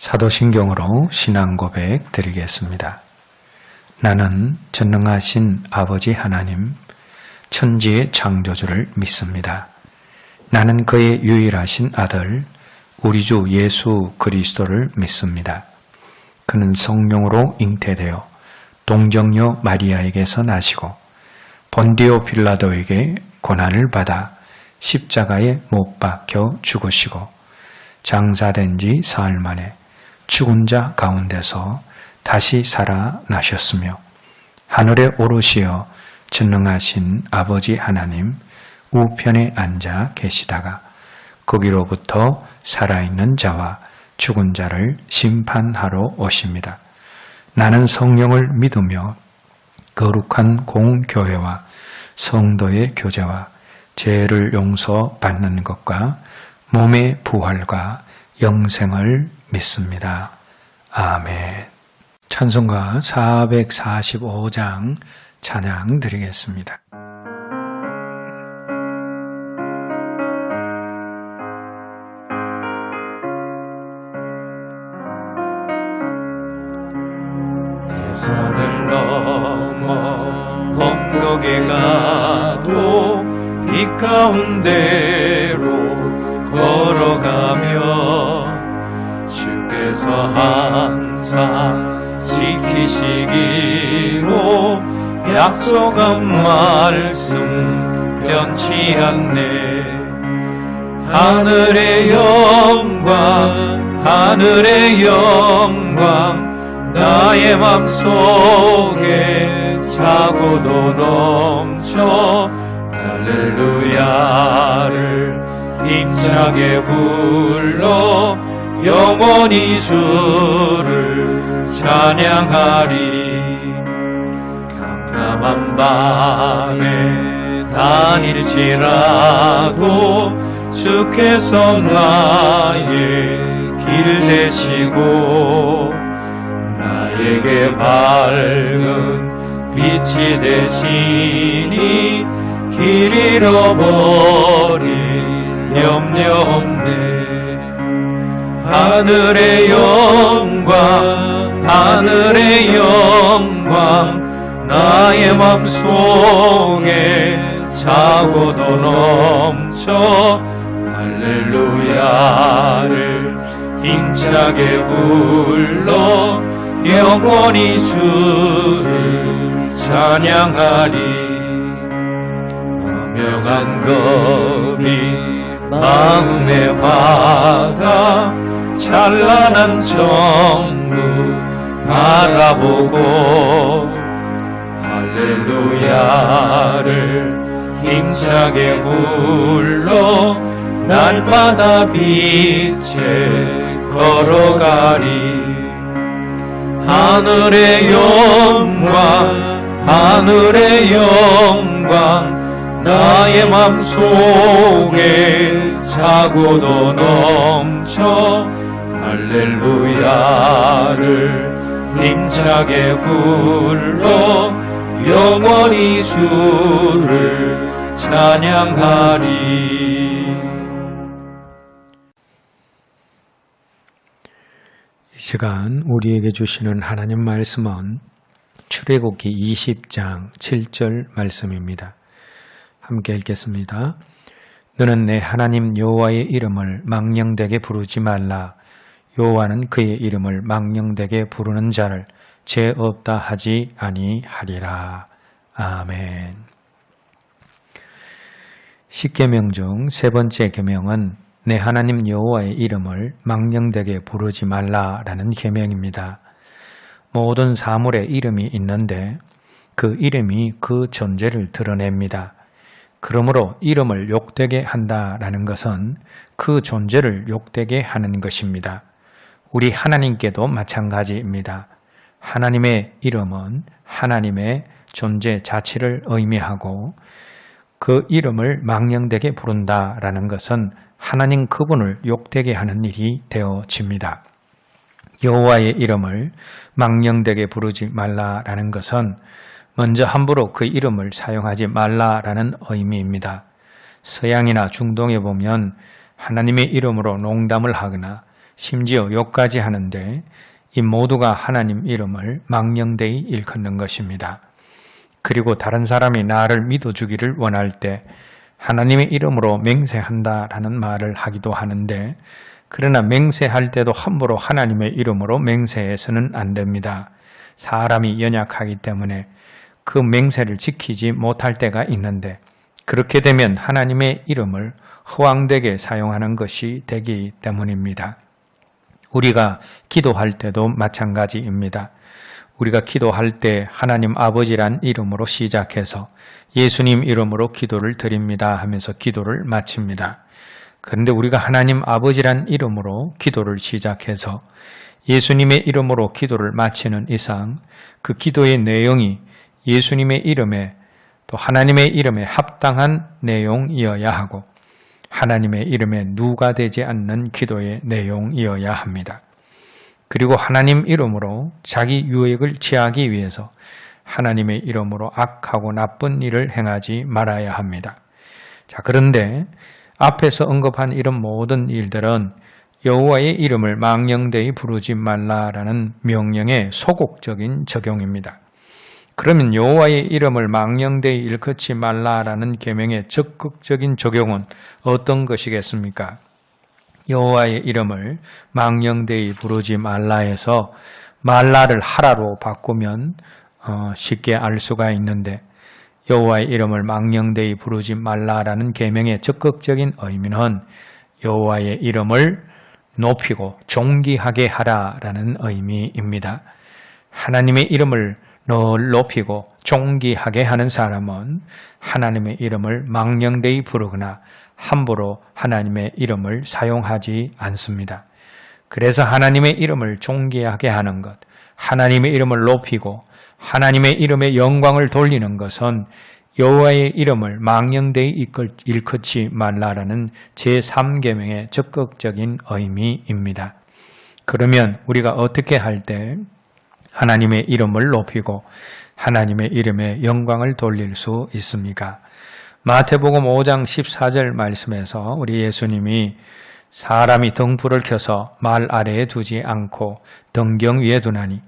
사도신경으로 신앙 고백 드리겠습니다. 나는 전능하신 아버지 하나님, 천지의 창조주를 믿습니다. 나는 그의 유일하신 아들, 우리 주 예수 그리스도를 믿습니다. 그는 성령으로 잉태되어 동정녀 마리아에게서 나시고 본디오 빌라도에게 고난을 받아 십자가에 못 박혀 죽으시고 장사된 지 사흘 만에 죽은 자 가운데서 다시 살아나셨으며 하늘에 오르시어 전능하신 아버지 하나님 우편에 앉아 계시다가 거기로부터 살아있는 자와 죽은 자를 심판하러 오십니다. 나는 성령을 믿으며 거룩한 공교회와 성도의 교제와 죄를 용서받는 것과 몸의 부활과 영생을 믿습니다. 아멘. 찬송가 445장 찬양 드리겠습니다. 산을 넘어 험곡에 가도 빛 가운데로 걸어가며 주께서 항상 지키시기로 약속한 말씀 변치 않네. 하늘의 영광 나의 맘속에 차고도 넘쳐 할렐루야를 힘차게 불러 영원히 주를 찬양하리. 캄캄한 밤에 다닐지라도 주께서 나의 길 되시고 나에게 밝은 빛이 되시니 길 잃어버릴 염려 없네. 하늘의 영광 나의 맘속에 차고도 넘쳐 할렐루야를 힘차게 불러 영원히 주를 찬양하리. 분명한 검이 마음에 받아 찬란한 천국 바라보고 할렐루야를 힘차게 불러 날마다 빛에 걸어가리. 하늘의 영광 나의 맘속에 차고도 넘쳐 할렐루야를 힘차게 불러 영원히 주를 찬양하리. 이 시간 우리에게 주시는 하나님 말씀은 출애굽기 20장 7절 말씀입니다. 함께 읽겠습니다. 너는 내 하나님 여호와의 이름을 망령되게 부르지 말라. 여호와는 그의 이름을 망령되게 부르는 자를 죄 없다 하지 아니하리라. 아멘. 십계명 중 세 번째 계명은 내 하나님 여호와의 이름을 망령되게 부르지 말라라는 계명입니다. 모든 사물에 이름이 있는데 그 이름이 그 존재를 드러냅니다. 그러므로 이름을 욕되게 한다라는 것은 그 존재를 욕되게 하는 것입니다. 우리 하나님께도 마찬가지입니다. 하나님의 이름은 하나님의 존재 자체를 의미하고 그 이름을 망령되게 부른다라는 것은 하나님 그분을 욕되게 하는 일이 되어집니다. 여호와의 이름을 망령되게 부르지 말라라는 것은 먼저 함부로 그 이름을 사용하지 말라라는 의미입니다. 서양이나 중동에 보면 하나님의 이름으로 농담을 하거나 심지어 욕까지 하는데 이 모두가 하나님 이름을 망령되이 일컫는 것입니다. 그리고 다른 사람이 나를 믿어주기를 원할 때 하나님의 이름으로 맹세한다라는 말을 하기도 하는데, 그러나 맹세할 때도 함부로 하나님의 이름으로 맹세해서는 안 됩니다. 사람이 연약하기 때문에 그 맹세를 지키지 못할 때가 있는데, 그렇게 되면 하나님의 이름을 허황되게 사용하는 것이 되기 때문입니다. 우리가 기도할 때도 마찬가지입니다. 우리가 기도할 때 하나님 아버지란 이름으로 시작해서 예수님 이름으로 기도를 드립니다 하면서 기도를 마칩니다. 그런데 우리가 하나님 아버지란 이름으로 기도를 시작해서 예수님의 이름으로 기도를 마치는 이상 그 기도의 내용이 예수님의 이름에 또 하나님의 이름에 합당한 내용이어야 하고 하나님의 이름에 누가 되지 않는 기도의 내용이어야 합니다. 그리고 하나님 이름으로 자기 유익을 취하기 위해서 하나님의 이름으로 악하고 나쁜 일을 행하지 말아야 합니다. 자, 그런데 앞에서 언급한 이런 모든 일들은 여호와의 이름을 망령되이 부르지 말라라는 명령의 소극적인 적용입니다. 그러면 여호와의 이름을 망령되이 일컫지 말라라는 계명의 적극적인 적용은 어떤 것이겠습니까? 여호와의 이름을 망령되이 부르지 말라 해서 말라를 하라로 바꾸면 쉽게 알 수가 있는데, 여호와의 이름을 망령되이 부르지 말라라는 계명의 적극적인 의미는 여호와의 이름을 높이고 존귀하게 하라라는 의미입니다. 하나님의 이름을 늘 높이고 존귀하게 하는 사람은 하나님의 이름을 망령되이 부르거나 함부로 하나님의 이름을 사용하지 않습니다. 그래서 하나님의 이름을 존귀하게 하는 것, 하나님의 이름을 높이고 하나님의 이름의 영광을 돌리는 것은 여호와의 이름을 망령되이 일컫지 말라라는 제3계명의 적극적인 의미입니다. 그러면 우리가 어떻게 할 때 하나님의 이름을 높이고 하나님의 이름의 영광을 돌릴 수 있습니까? 마태복음 5장 14절 말씀에서 우리 예수님이 사람이 등불을 켜서 말 아래에 두지 않고 등경 위에 두나니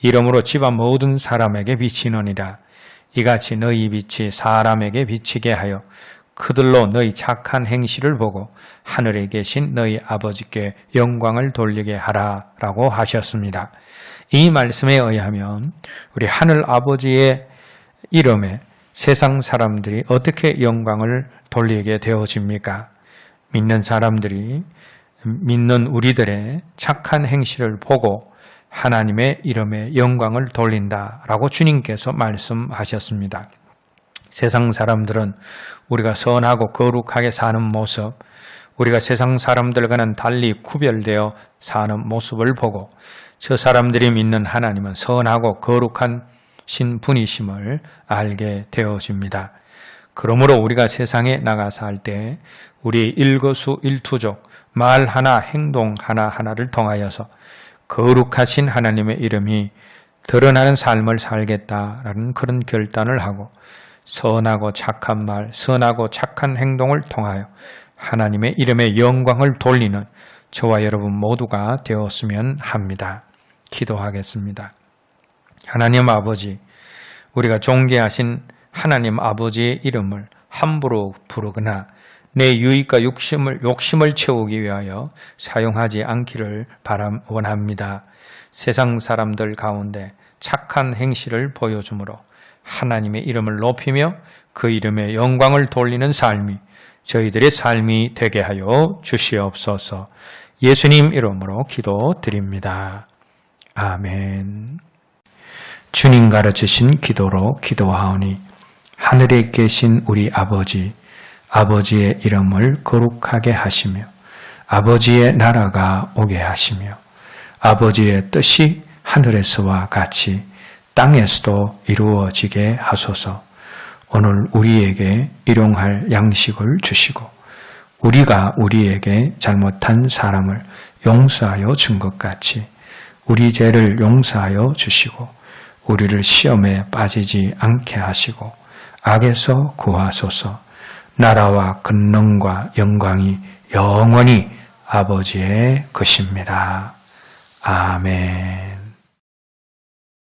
이름으로 집안 모든 사람에게 비치느니라. 이같이 너희 빛이 사람에게 비치게 하여 그들로 너희 착한 행실을 보고 하늘에 계신 너희 아버지께 영광을 돌리게 하라라고 하셨습니다. 이 말씀에 의하면 우리 하늘 아버지의 이름에 세상 사람들이 어떻게 영광을 돌리게 되어집니까? 믿는 사람들이 믿는 우리들의 착한 행실을 보고 하나님의 이름에 영광을 돌린다라고 주님께서 말씀하셨습니다. 세상 사람들은 우리가 선하고 거룩하게 사는 모습, 우리가 세상 사람들과는 달리 구별되어 사는 모습을 보고 저 사람들이 믿는 하나님은 선하고 거룩한 분이심을 알게 되어집니다. 그러므로 우리가 세상에 나가서 할 때 우리의 일거수일투족, 말 하나, 행동 하나하나를 통하여서 거룩하신 하나님의 이름이 드러나는 삶을 살겠다라는 그런 결단을 하고 선하고 착한 말, 선하고 착한 행동을 통하여 하나님의 이름의 영광을 돌리는 저와 여러분 모두가 되었으면 합니다. 기도하겠습니다. 하나님 아버지, 우리가 존귀하신 하나님 아버지의 이름을 함부로 부르거나 내 유익과 욕심을 채우기 위하여 사용하지 않기를 원합니다. 세상 사람들 가운데 착한 행실을 보여주므로 하나님의 이름을 높이며 그 이름의 영광을 돌리는 삶이 저희들의 삶이 되게 하여 주시옵소서. 예수님 이름으로 기도드립니다. 아멘. 주님 가르치신 기도로 기도하오니 하늘에 계신 우리 아버지, 아버지의 이름을 거룩하게 하시며 아버지의 나라가 오게 하시며 아버지의 뜻이 하늘에서와 같이 땅에서도 이루어지게 하소서. 오늘 우리에게 일용할 양식을 주시고 우리가 우리에게 잘못한 사람을 용서하여 준 것 같이 우리 죄를 용서하여 주시고 우리를 시험에 빠지지 않게 하시고 악에서 구하소서. 나라와 권능과 영광이 영원히 아버지의 것입니다. 아멘.